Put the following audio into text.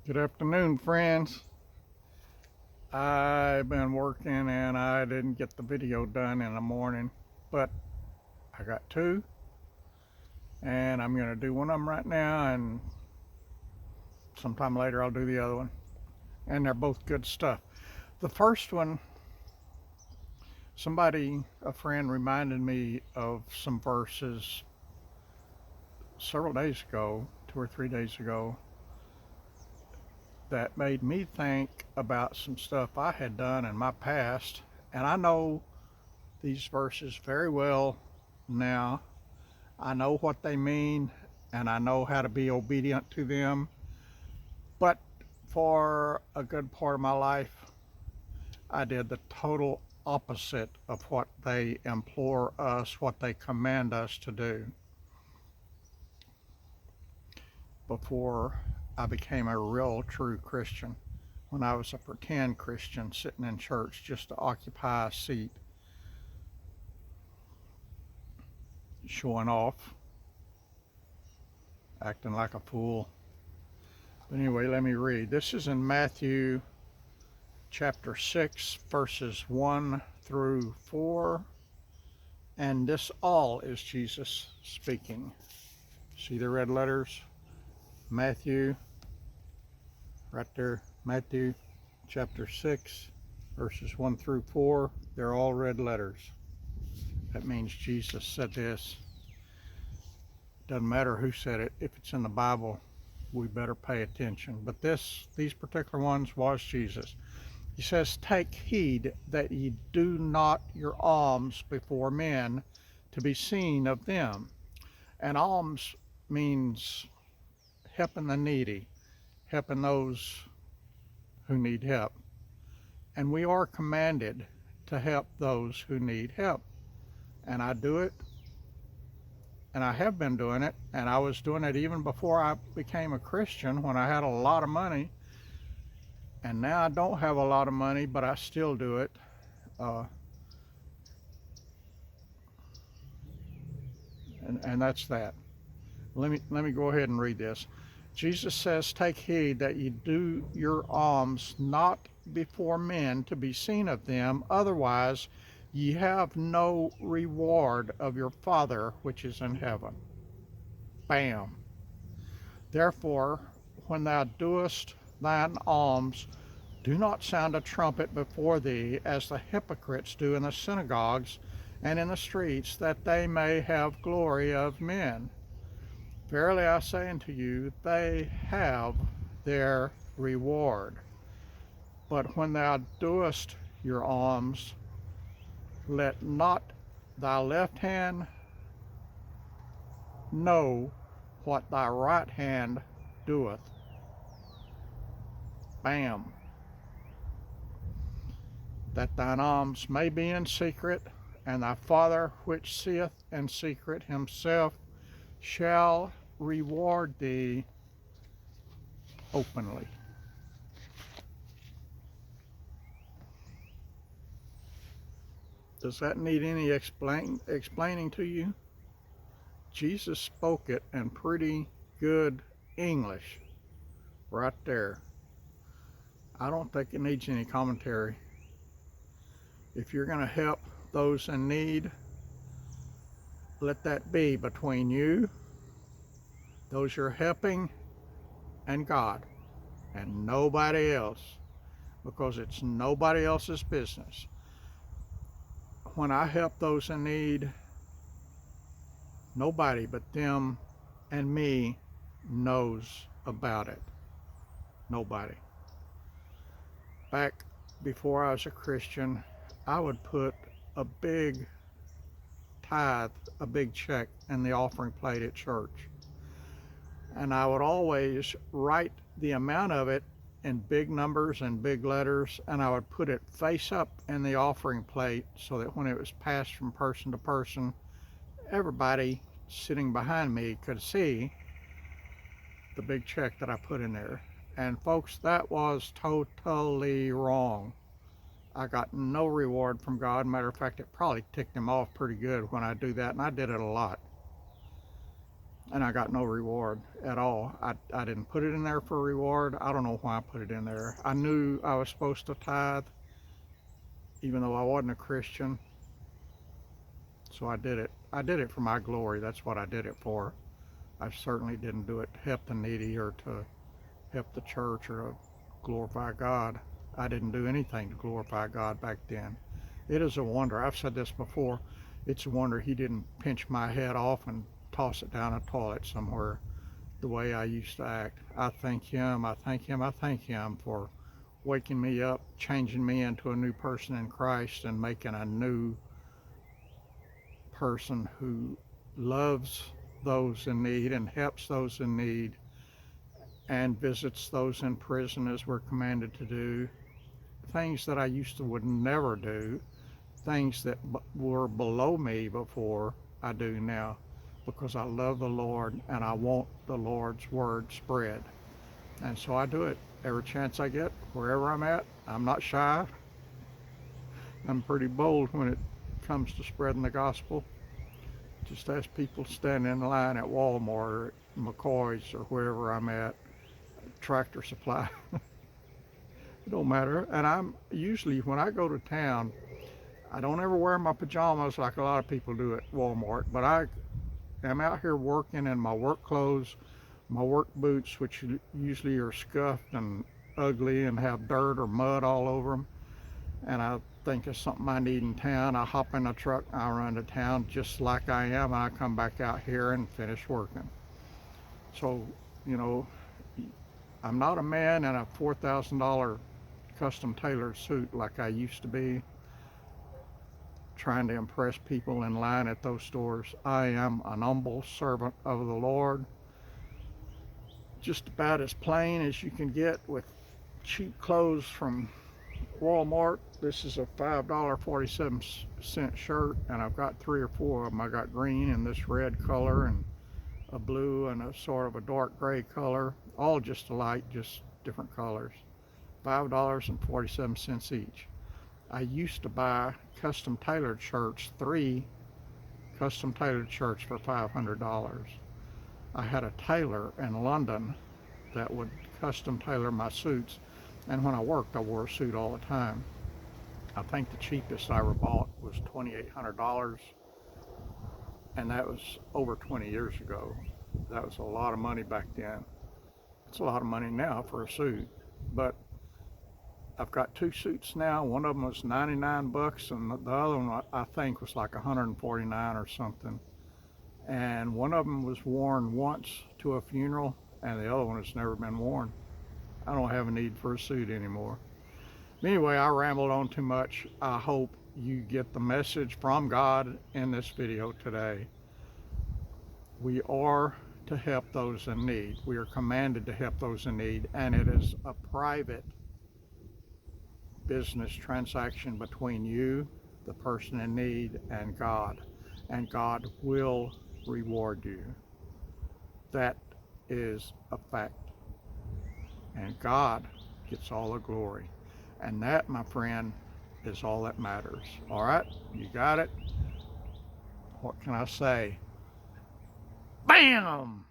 Good afternoon, friends. I've been working and I didn't get the video done in the morning, but I got two, and I'm going to do one of them right now, and sometime later I'll do the other one. And they're both good stuff. The first one, a friend reminded me of some verses several days ago, 2 or 3 days ago, that made me think about some stuff I had done in my past. And I know these verses very well now. I know what they mean and I know how to be obedient to them. But for a good part of my life, I did the total opposite of what they implore us, what they command us to do before I became a real true Christian. When I was a pretend Christian sitting in church just to occupy a seat, showing off, acting like a fool. But anyway, let me read. This is in Matthew chapter 6, verses 1 through 4. And this all is Jesus speaking. See the red letters? Matthew, right there. Matthew chapter 6, verses 1 through 4. They're all red letters. That means Jesus said this. Doesn't matter who said it. If it's in the Bible, we better pay attention. But these particular ones was Jesus. He says, "Take heed that ye do not your alms before men to be seen of them." And alms means helping the needy, helping those who need help. And we are commanded to help those who need help. And I do it, and I have been doing it, and I was doing it even before I became a Christian when I had a lot of money. And now I don't have a lot of money, but I still do it. Uh, and that's that. Let me go ahead and read this. Jesus says, "Take heed that ye do your alms not before men to be seen of them, otherwise ye have no reward of your Father which is in heaven." Bam. "Therefore, when thou doest thine alms, do not sound a trumpet before thee, as the hypocrites do in the synagogues and in the streets, that they may have glory of men. Verily I say unto you, they have their reward. But when thou doest your alms, let not thy left hand know what thy right hand doeth." Bam. "That thine alms may be in secret, and thy Father which seeth in secret himself shall reward thee openly." Does that need any explaining to you? Jesus spoke it in pretty good English right there. I don't think it needs any commentary. If you're going to help those in need, let that be between you, those you're helping, and God, and nobody else, because it's nobody else's business. When I help those in need, nobody but them and me knows about it. Nobody. Back before I was a Christian, I would put a big tithe, a big check in the offering plate at church. And I would always write the amount of it in big numbers and big letters, and I would put it face up in the offering plate so that when it was passed from person to person, everybody sitting behind me could see the big check that I put in there. And folks, that was totally wrong. I got no reward from God. Matter of fact, it probably ticked him off pretty good when I do that, and I did it a lot. and I got no reward at all. I didn't put it in there for a reward. I don't know why I put it in there. I knew I was supposed to tithe, even though I wasn't a Christian. So I did it. I did it for my glory. That's what I did it for. I certainly didn't do it to help the needy or to help the church or to glorify God. I didn't do anything to glorify God back then. It is a wonder. I've said this before. It's a wonder He didn't pinch my head off and toss it down a toilet somewhere the way I used to act. I thank Him. I thank Him. I thank Him for waking me up, changing me into a new person in Christ, and making a new person who loves those in need and helps those in need and visits those in prison as we're commanded to do. Things that I used to would never do, things that were below me before, I do now, because I love the Lord and I want the Lord's word spread. And so I do it every chance I get, wherever I'm at. I'm not shy. I'm pretty bold when it comes to spreading the gospel. Just ask people standing in line at Walmart or at McCoy's or wherever I'm at, Tractor Supply. It don't matter. And I'm usually, when I go to town, I don't ever wear my pajamas like a lot of people do at Walmart, but I am out here working in my work clothes, my work boots, which usually are scuffed and ugly and have dirt or mud all over them. And I think it's something I need in town. I hop in a truck, I run to town just like I am, and I come back out here and finish working. So, you know, I'm not a man in a $4,000 custom tailored suit like I used to be, trying to impress people in line at those stores. I am an humble servant of the Lord, just about as plain as you can get, with cheap clothes from Walmart. This is a $5.47 shirt, and I've got 3 or 4 of them. I got green and this red color and a blue and a sort of a dark gray color, all just alike, just different colors. $5.47 each. I used to buy custom tailored shirts, 3 custom tailored shirts for $500. I had a tailor in London that would custom tailor my suits, and when I worked, I wore a suit all the time. I think the cheapest I ever bought was $2,800, and that was over 20 years ago. That was a lot of money back then. It's a lot of money now for a suit, but I've got 2 suits now. One of them was 99 bucks, and the other one I think was like 149 or something. And one of them was worn once to a funeral, and the other one has never been worn. I don't have a need for a suit anymore. Anyway, I rambled on too much. I hope you get the message from God in this video today. We are to help those in need. We are commanded to help those in need, and it is a private business transaction between you, the person in need, and God will reward you. That is a fact, and God gets all the glory, and that, my friend, is all that matters. All right, you got it. What can I say? Bam!